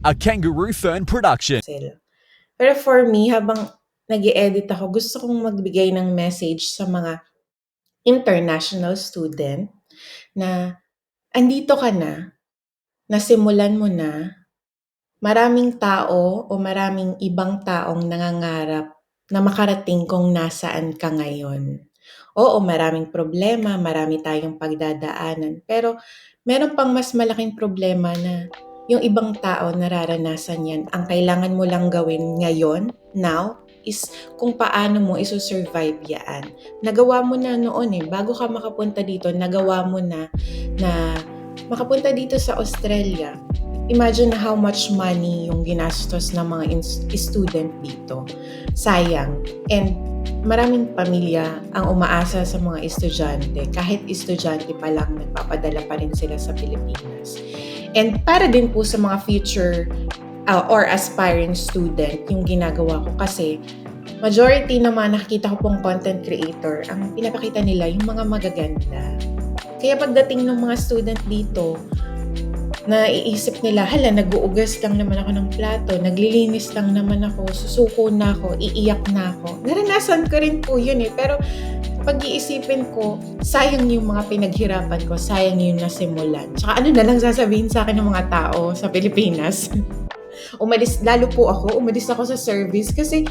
A Kangaroo Fern production. Sila. Pero for me, habang nag edit ako, gusto kong magbigay ng message sa mga international student na andito ka na, nasimulan mo na, maraming tao o maraming ibang taong nangangarap na makarating kung nasaan ka ngayon. Oo, maraming problema, marami tayong pagdadaanan, pero meron pang mas malaking problema na yung ibang tao nararanasan yan. Ang kailangan mo lang gawin ngayon, now, is kung paano mo iso-survive yan. Nagawa mo na noon bago ka makapunta dito, nagawa mo na makapunta dito sa Australia. Imagine how much money yung ginastos ng mga student dito. Sayang. And maraming pamilya ang umaasa sa mga estudyante. Kahit estudyante pa lang, nagpapadala pa rin sila sa Pilipinas. And para din po sa mga future or aspiring student, yung ginagawa ko kasi majority ng mga nakikita ko pong content creator, ang pinapakita nila yung mga magaganda. Kaya pagdating ng mga student dito, naiisip nila, hala, nag-uugas lang naman ako ng plato, naglilinis lang naman ako, susuko na ako, iiyak na ako. Naranasan ko rin po yun pero pag-iisipin ko, sayang yung mga pinaghirapan ko, sayang yung nasimulan. Tsaka ano na lang sasabihin sa akin ng mga tao sa Pilipinas? Umalis ako sa service kasi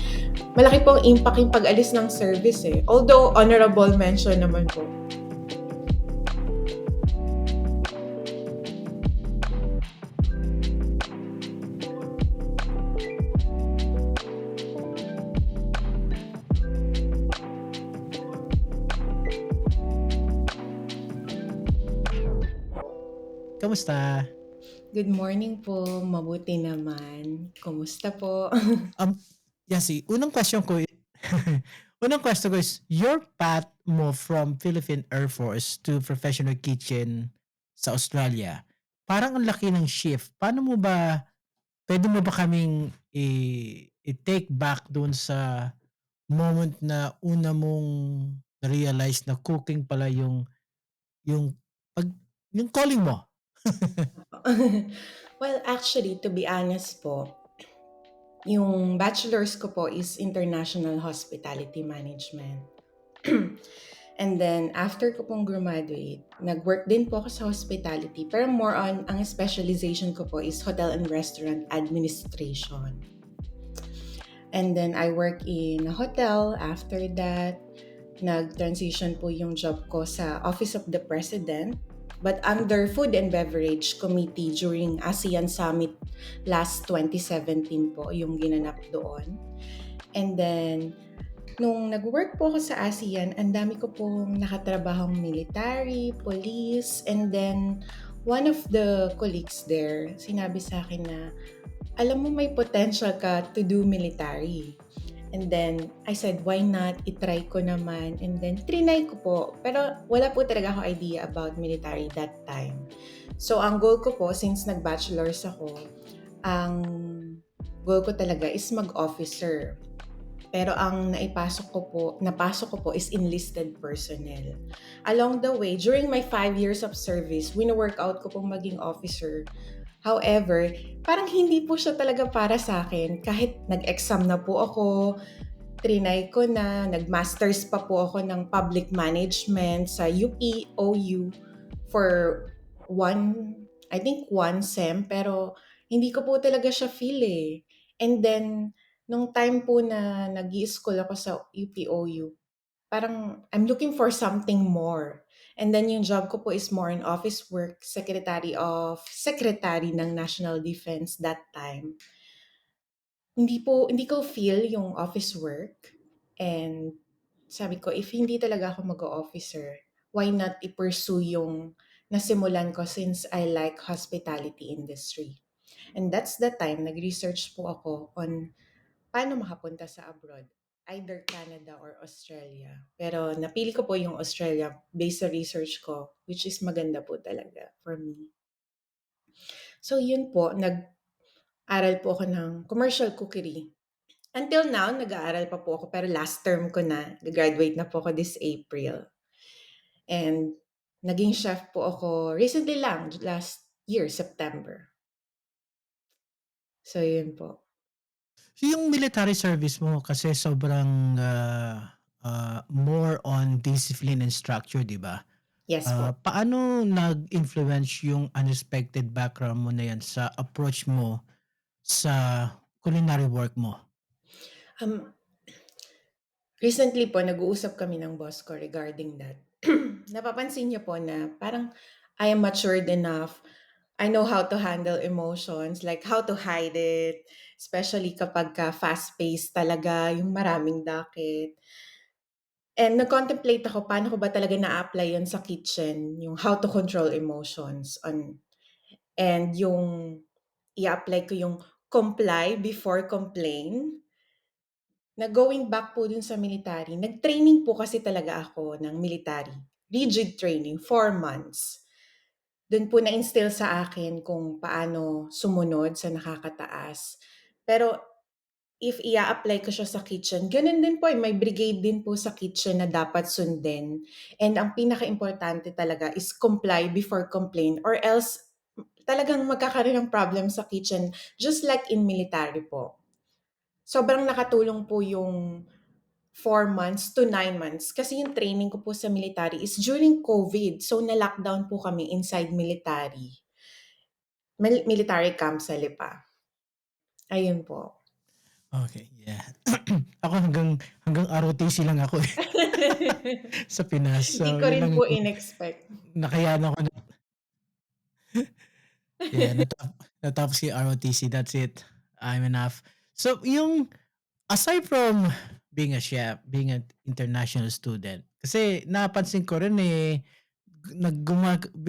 malaki po ang impact yung pag-alis ng service Although honorable mention naman po. Kamusta? Good morning po, mabuti naman. Kumusta po? Yasi, unang question ko is, your path mo from Philippine Air Force to professional kitchen sa Australia, parang ang laki ng shift. Pwede mo ba kaming i-take back doon sa moment na una mong realize na cooking pala yung pag yung calling mo? Well, actually, to be honest po, yung bachelor's ko po is International Hospitality Management. And then, after ko pong graduate, nag-work din po ako sa hospitality. Pero more on, ang specialization ko po is Hotel and Restaurant Administration. And then, I work in a hotel. After that, nag-transition po yung job ko sa Office of the President, but under Food and Beverage Committee during ASEAN Summit last 2017 po yung ginanap doon. And then, nung nag-work po ako sa ASEAN, ang dami ko pong nakatrabahong military, police, and then one of the colleagues there, sinabi sa akin na, alam mo may potential ka to do military. And then, I said, why not? I-try ko naman. And then, trinay ko po. Pero wala po talaga ako idea about military that time. So, ang goal ko po, since nag-bachelor's ako, ang goal ko talaga is mag-officer. Pero ang napasok ko po is enlisted personnel. Along the way, during my 5 years of service, wino-workout ko pong maging officer. However, parang hindi po siya talaga para sa akin. Kahit nag-exam na po ako, trinay ko na, nag-masters pa po ako ng public management sa UP, OU for I think one sem, pero hindi ko po talaga siya feel. And then, nung time po na nag-i-school ako sa UP-OU, parang I'm looking for something more. And then yung job ko po is more in office work, secretary ng National Defense that time. Hindi ko feel yung office work. And sabi ko, if hindi talaga ako mag-o-officer, why not i-pursue yung nasimulan ko since I like hospitality industry. And that's the time, nag-research po ako on paano makapunta sa abroad, either Canada or Australia. Pero napili ko po yung Australia based sa research ko, which is maganda po talaga for me. So yun po, nag-aral po ako ng commercial cookery. Until now, nag-aaral pa po ako pero last term ko na, graduate na po ako this April. And naging chef po ako recently lang, last year, September. So, yun po. So, yung military service mo kasi sobrang, more on discipline and structure, 'di ba? Yes po. Paano nag-influence yung unexpected background mo na yan sa approach mo sa culinary work mo? Um, Recently po nag-uusap kami ng boss ko regarding that. Napapansin niya po na parang I am matured enough. I know how to handle emotions, like how to hide it, especially kapagka fast-paced talaga, yung maraming dakit. And nag-contemplate ako paano ko ba talaga na-apply yun sa kitchen, yung how to control emotions and yung i-apply ko yung comply before complain. Na going back po dun sa military, nag-training po kasi talaga ako ng military. Rigid training, 4 months. Dun po na-instill sa akin kung paano sumunod sa nakakataas. Pero if ia-apply ko siya sa kitchen, ganun din po, may brigade din po sa kitchen na dapat sundin. And ang pinaka-importante talaga is comply before complain or else talagang magkakaroon ng problem sa kitchen just like in military po. Sobrang nakatulong po yung 4 months to 9 months kasi yung training ko po sa military is during COVID. So, na-lockdown po kami inside military. Military camp sa Lipa. Ayun po. Okay, yeah. Ako hanggang ROTC lang ako, eh, sa Pinas. Hindi So, ko yun rin lang po yung in-expect. nakayanan ko na, yeah, natapos ko yung ROTC, that's it. I'm enough. So, yung aside from being a chef, being an international student, kasi napansin ko rin, eh,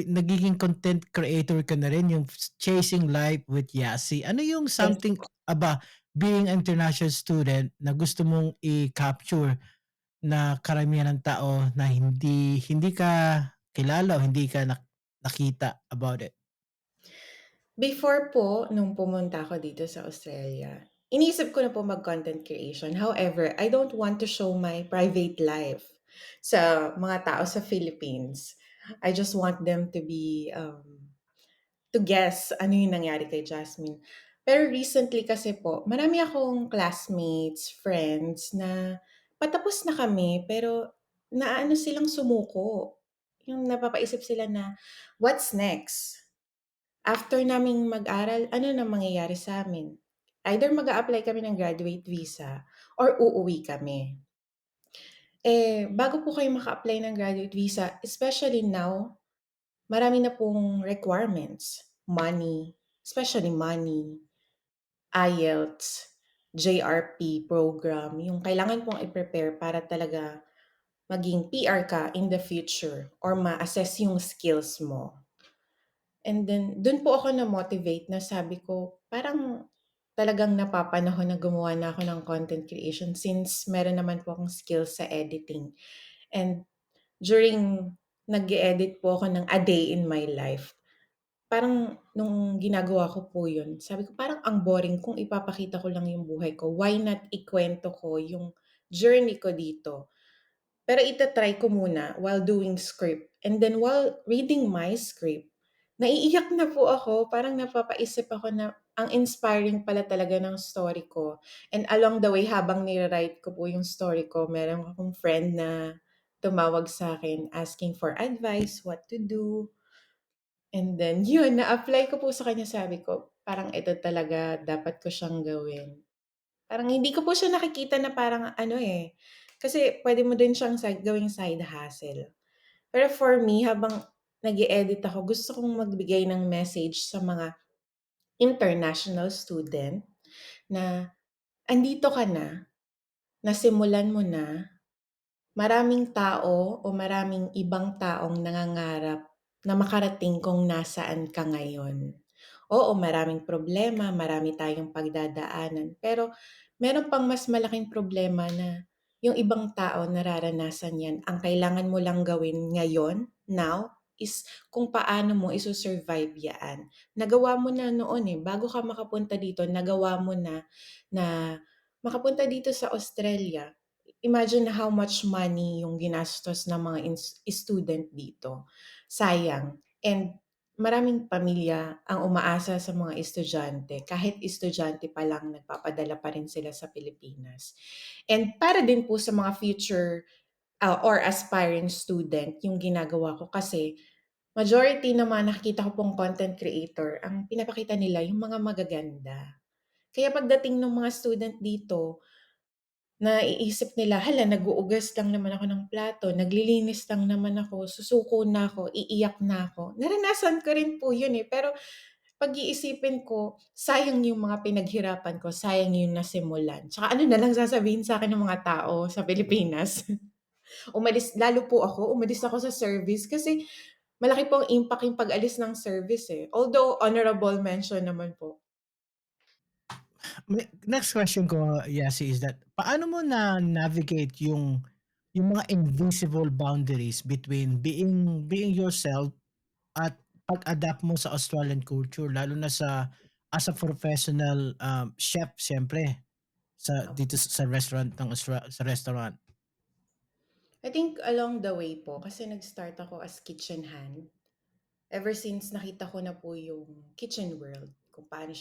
nagiging content creator ka na rin, yung Chasing Life with Yasi. Ano yung Yes something po. being an international student na gusto mong i-capture na karamihan ng tao na hindi hindi ka kilala o hindi ka nakita about it? Before po, nung pumunta ako dito sa Australia, iniisip ko na po mag-content creation. However, I don't want to show my private life sa mga tao sa Philippines. I just want them to be to guess ano yung nangyari kay Jasmine. Pero recently kasi po, marami akong classmates, friends na patapos na kami pero naano silang sumuko. Yung napapaisip sila na, what's next? After naming mag-aral, ano na mangyayari sa amin? Either mag apply kami ng graduate visa or uuwi kami. Eh, bago po kayo maka-apply ng graduate visa, especially now, marami na pong requirements. Money, especially money, IELTS, JRP program, yung kailangan pong i-prepare para talaga maging PR ka in the future or ma-assess yung skills mo. And then, dun po ako na-motivate na sabi ko, parang talagang napapanahon na gumawa na ako ng content creation since meron naman po akong skills sa editing. And during nag-edit po ako ng A Day in My Life, parang nung ginagawa ko po yun, sabi ko parang ang boring kung ipapakita ko lang yung buhay ko. Why not ikwento ko yung journey ko dito? Pero ita-try ko muna while doing script. And then while reading my script, naiiyak na po ako. Parang napapaisip ako na ang inspiring pala talaga ng story ko. And along the way, habang nire-write ko po yung story ko, meron akong friend na tumawag sa akin asking for advice, what to do. And then yun, na-apply ko po sa kanya. Sabi ko, parang ito talaga dapat ko siyang gawin. Parang hindi ko po siya nakikita na parang ano, eh, kasi puwede mo din siyang gawing side hustle. Pero for me, habang nag edit ako, gusto kong magbigay ng message sa mga international student na andito ka na, nasimulan mo na, maraming tao o maraming ibang taong nangangarap na makarating kung nasaan ka ngayon. Oo, maraming problema, marami tayong pagdadaanan, pero meron pang mas malaking problema na yung ibang tao nararanasan yan. Ang kailangan mo lang gawin ngayon, now, is kung paano mo iso-survive yan. Nagawa mo na noon eh, bago ka makapunta dito, nagawa mo na makapunta dito sa Australia. Imagine how much money yung ginastos ng mga student dito. Sayang. And maraming pamilya ang umaasa sa mga estudyante. Kahit estudyante pa lang, nagpapadala pa rin sila sa Pilipinas. And para din po sa mga future or aspiring student, yung ginagawa ko kasi majority ng mga nakikita ko pong content creator, ang pinapakita nila yung mga magaganda. Kaya pagdating ng mga student dito, naiisip nila, hala, nag-uugas lang naman ako ng plato, naglilinis lang naman ako, susuko na ako, iiyak na ako. Naranasan ko rin po yun eh. Pero pag-iisipin ko, sayang yung mga pinaghirapan ko, sayang yung nasimulan. Tsaka ano na lang sasabihin sa akin ng mga tao sa Pilipinas. Lalo po ako, umalis ako sa service kasi malaki po ang impact yung pag-alis ng service eh. Although honorable mention naman po. Next question ko, Yasi, is that paano mo na navigate yung mga invisible boundaries between being yourself at pag-adapt mo sa Australian culture, lalo na sa as a professional chef, siyempre dito sa restaurant sa restaurant. I think along the way po, kasi nag-start ako as kitchen hand. Ever since nakita ko na po yung kitchen world, kung paano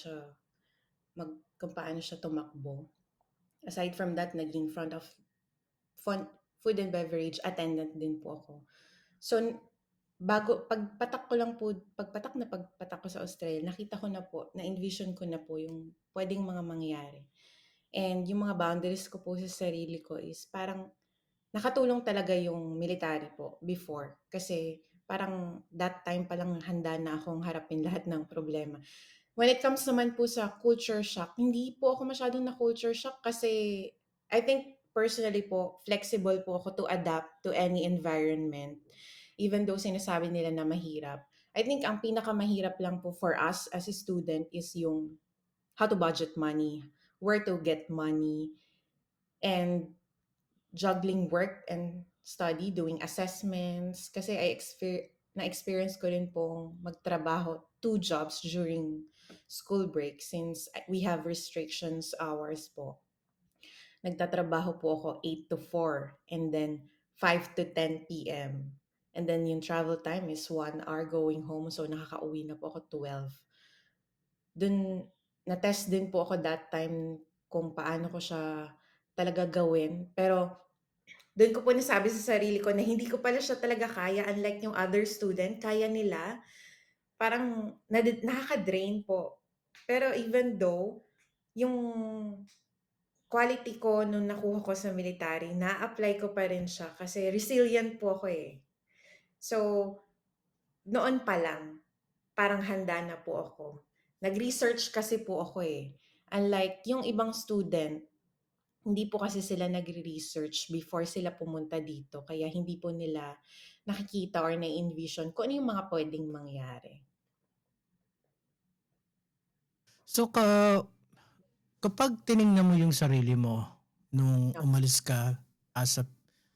siya tumakbo. Aside from that, naging front of fun, food and beverage attendant din po ako. So, pagpatak ko sa Australia, nakita ko na po, na-envision ko na po yung pwedeng mga mangyari. And yung mga boundaries ko po sa sarili ko is parang nakatulong talaga yung military po before. Kasi parang that time palang handa na akong harapin lahat ng problema. When it comes naman po sa culture shock, hindi po ako masyadong na culture shock kasi I think personally po, flexible po ako to adapt to any environment. Even though sinasabi nila na mahirap. I think ang pinakamahirap lang po for us as a student is yung how to budget money, where to get money, and juggling work and study, doing assessments. Kasi na-experience ko rin pong magtrabaho, 2 jobs during school break since we have restrictions hours po. Nagtatrabaho po ako 8 to 4 and then 5 to 10 p.m. And then yung travel time is 1 hour going home so nakakauwi na po ako 12. Dun, na-test din po ako that time kung paano ko siya talaga gawin. Pero doon ko po nasabi sa sarili ko na hindi ko pala siya talaga kaya unlike yung other student, kaya nila. Parang nakaka-drain po. Pero even though, yung quality ko nung nakuha ko sa military, na-apply ko pa rin siya kasi resilient po ako eh. So, noon pa lang, parang handa na po ako. Nag-research kasi po ako eh. Unlike yung ibang student, hindi po kasi sila nagre-research before sila pumunta dito. Kaya hindi po nila nakikita or na-envision kung ano yung mga pwedeng mangyari. So kapag tiningnan mo yung sarili mo nung Opo. umalis ka as a,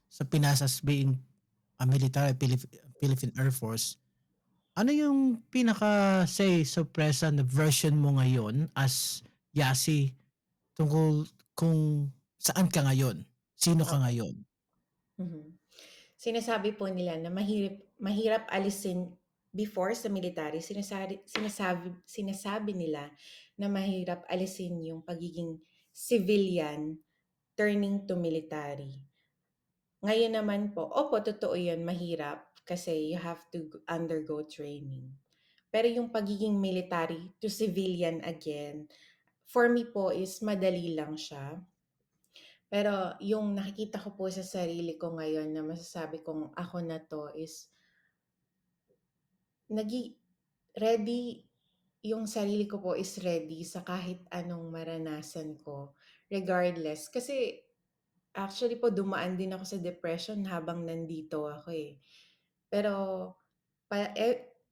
sa Pinas as being a military Philippine Air Force, ano yung pinaka say sorpresa na version mo ngayon as Yasi tungkol kung saan ka ngayon? Sino ka Opo. ngayon? Mhm. Sinasabi po nila na mahirap alisin before sa military. Sinasabi nila na mahirap alisin yung pagiging civilian turning to military. Ngayon naman po, opo, totoo yun, mahirap kasi you have to undergo training. Pero yung pagiging military to civilian again, for me po is madali lang siya. Pero yung nakikita ko po sa sarili ko ngayon na masasabi kong ako na to is nagi ready yung sarili ko po is ready sa kahit anong maranasan ko regardless. Kasi actually po dumaan din ako sa depression habang nandito ako eh. Pero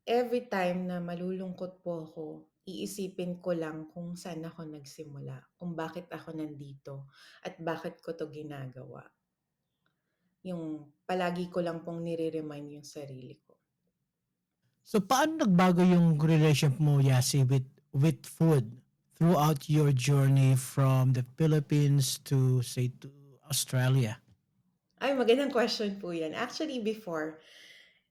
every time na malulungkot po ako, iisipin ko lang kung saan ako nagsimula, kung bakit ako nandito, at bakit ko to ginagawa. Yung palagi ko lang pong nire-remind yung sarili ko. So paano nagbago yung relation mo, Yasi, with food throughout your journey from the Philippines to say to Australia? Ay, magandang question po yan. Actually, before,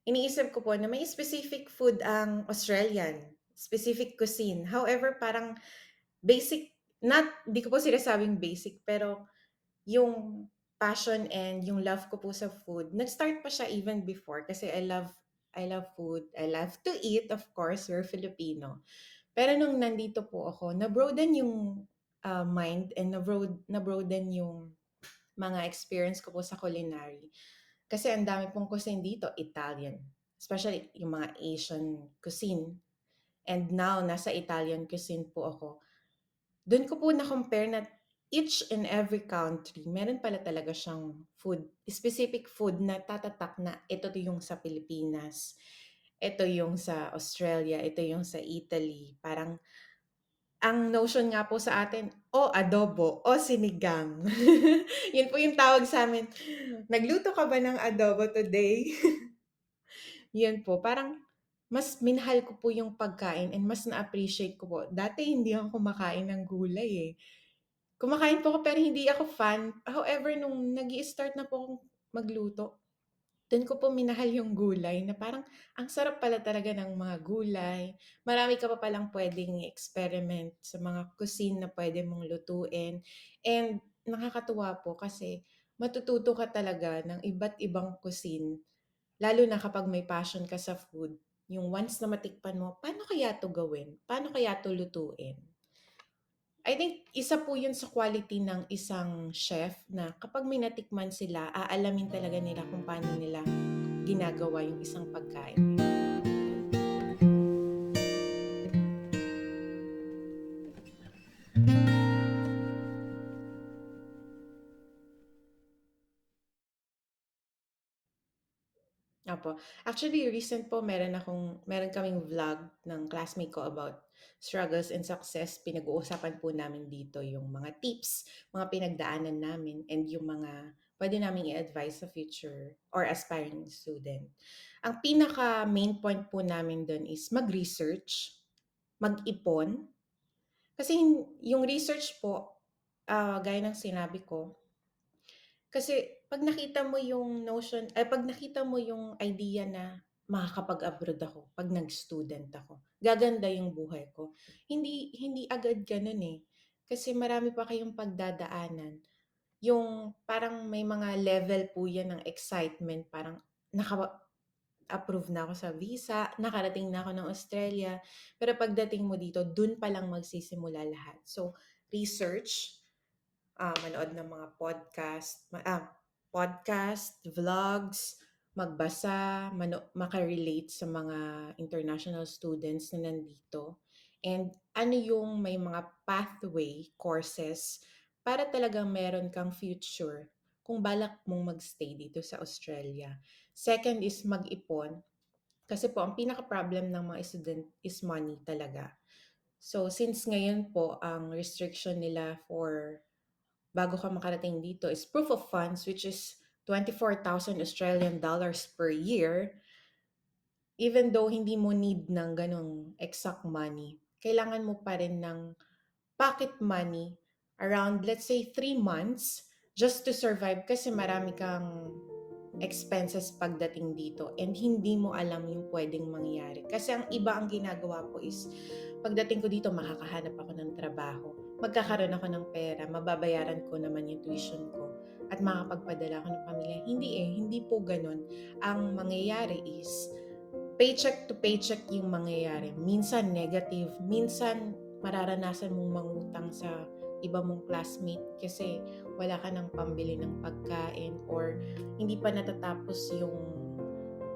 iniisip ko po na may specific food ang Australian, specific cuisine. However, parang basic, di ko po sinasabing basic, pero yung passion and yung love ko po sa food, nag-start pa siya even before kasi I love food. I love to eat, of course, we're Filipino. Pero nung nandito po ako, na-broaden yung mind and na-broaden yung mga experience ko po sa culinary. Kasi ang dami pong cuisine dito, Italian. Especially yung mga Asian cuisine. And now, nasa Italian cuisine po ako. Doon ko po na-compare na each and every country, meron pala talaga siyang food, specific food na tatatak na ito yung sa Pilipinas, ito yung sa Australia, ito yung sa Italy. Parang ang notion nga po sa atin, o adobo, o sinigang. Yun po yung tawag sa amin. Nagluto ka ba ng adobo today? Yun po, parang mas minahal ko po yung pagkain and mas na-appreciate ko po. Dati hindi ako kumakain ng gulay eh. Kumakain po ako pero hindi ako fan. However, nung nag start na po akong magluto, dun ko po minahal yung gulay na parang ang sarap pala talaga ng mga gulay. Marami ka pa palang pwedeng experiment sa mga cuisine na pwede mong lutuin. And nakakatuwa po kasi matututo ka talaga ng iba't ibang cuisine. Lalo na kapag may passion ka sa food. Yung once na matikpan mo, paano kaya to gawin? Paano kaya to lutuin? I think isa po yun sa quality ng isang chef na kapag may natikman sila, aalamin talaga nila kung paano nila ginagawa yung isang pagkain. Opo. Actually, recent po meron kaming vlog ng classmate ko about struggles and success. Pinag-uusapan po namin dito yung mga tips, mga pinagdaanan namin, and yung mga pwede namin i-advise sa future or aspiring student. Ang pinaka main point po namin doon is mag-research, mag-ipon. Kasi yung research po, gaya ng sinabi ko, kasi 'pag nakita mo yung notion ay 'pag nakita mo yung idea na makakapag-abroad ako 'pag nag-student ako, gaganda yung buhay ko. Hindi hindi agad gano'n, eh. Kasi marami pa kayong pagdadaanan. Yung parang may mga level po 'yan ng excitement, parang naka-approve na ako sa visa, nakarating na ako ng Australia, pero pagdating mo dito, dun pa lang magsisimula lahat. So, research, manood ng mga podcast, vlogs, magbasa, maka-relate sa mga international students na nandito. And ano yung may mga pathway courses para talagang meron kang future kung balak mong magstay dito sa Australia. Second is mag-ipon. Kasi po, ang pinaka-problem ng mga student is money talaga. So, since ngayon po, ang restriction nila for bago ka makarating dito is proof of funds, which is 24,000 Australian dollars per year. Even though hindi mo need ng ganong exact money, kailangan mo pa rin ng pocket money around, let's say, 3 months just to survive kasi marami kang expenses pagdating dito and hindi mo alam yung pwedeng mangyari. Kasi ang iba ang ginagawa po is pagdating ko dito makakahanap ako ng trabaho, magkakaroon ako ng pera, mababayaran ko naman yung tuition ko at makakapagpadala ako ng pamilya. Hindi po ganun. Ang mangyayari is paycheck to paycheck yung mangyayari. Minsan negative, minsan mararanasan mong mangutang sa iba mong classmate kasi wala ka ng pambili ng pagkain or hindi pa natatapos yung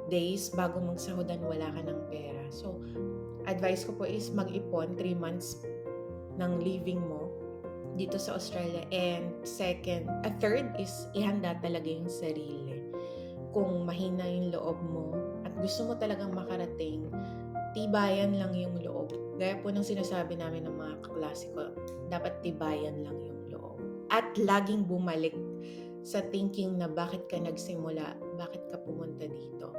days bago magsahudan wala ka ng pera. So, advice ko po is mag-ipon 3 months ng living mo dito sa Australia. And third is ihanda talaga yung sarili. Kung mahina yung loob mo at gusto mo talagang makarating, tibayan lang yung loob. Gaya po ng sinasabi namin ng mga kaklase ko, dapat tibayan lang yung loob. At laging bumalik sa thinking na bakit ka nagsimula, bakit ka pumunta dito.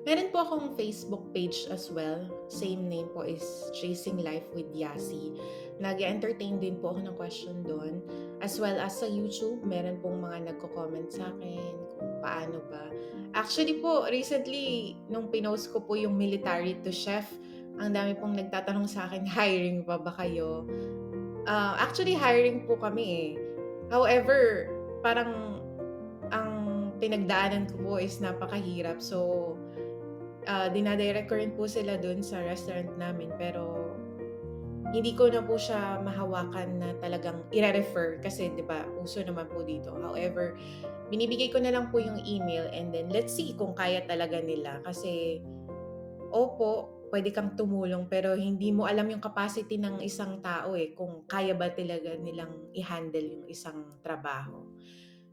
Meron po akong Facebook page as well. Same name po is Chasing Life with Yasi. Nag-entertain din po ako ng question doon. As well as sa YouTube, meron pong mga nagko-comment sa akin kung paano ba. Actually po, recently, nung pinost ko po yung military to chef, ang dami pong nagtatanong sa akin, hiring pa ba kayo? Actually, hiring po kami eh. However, parang ang pinagdaanan ko po is napakahirap. So, dinadirect ko rin po sila dun sa restaurant namin. Pero, hindi ko na po siya mahawakan na talagang i-refer kasi 'di ba uso naman po dito. However, binibigay ko na lang po yung email and then let's see kung kaya talaga nila kasi opo, pwede kang tumulong pero hindi mo alam yung capacity ng isang tao eh kung kaya ba talaga nilang i-handle yung isang trabaho.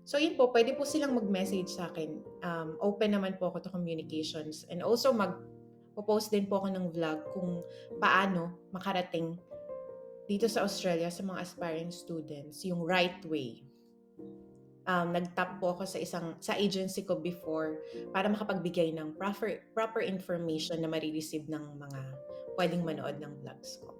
So yun po, pwede po silang mag-message sa akin. Open naman po ako to communications and also post din po ako ng vlog kung paano makarating dito sa Australia sa mga aspiring students yung right way. Nag-tap po ako sa agency ko before para makapagbigay ng proper information na marireceive ng mga pwedeng manood ng vlogs ko.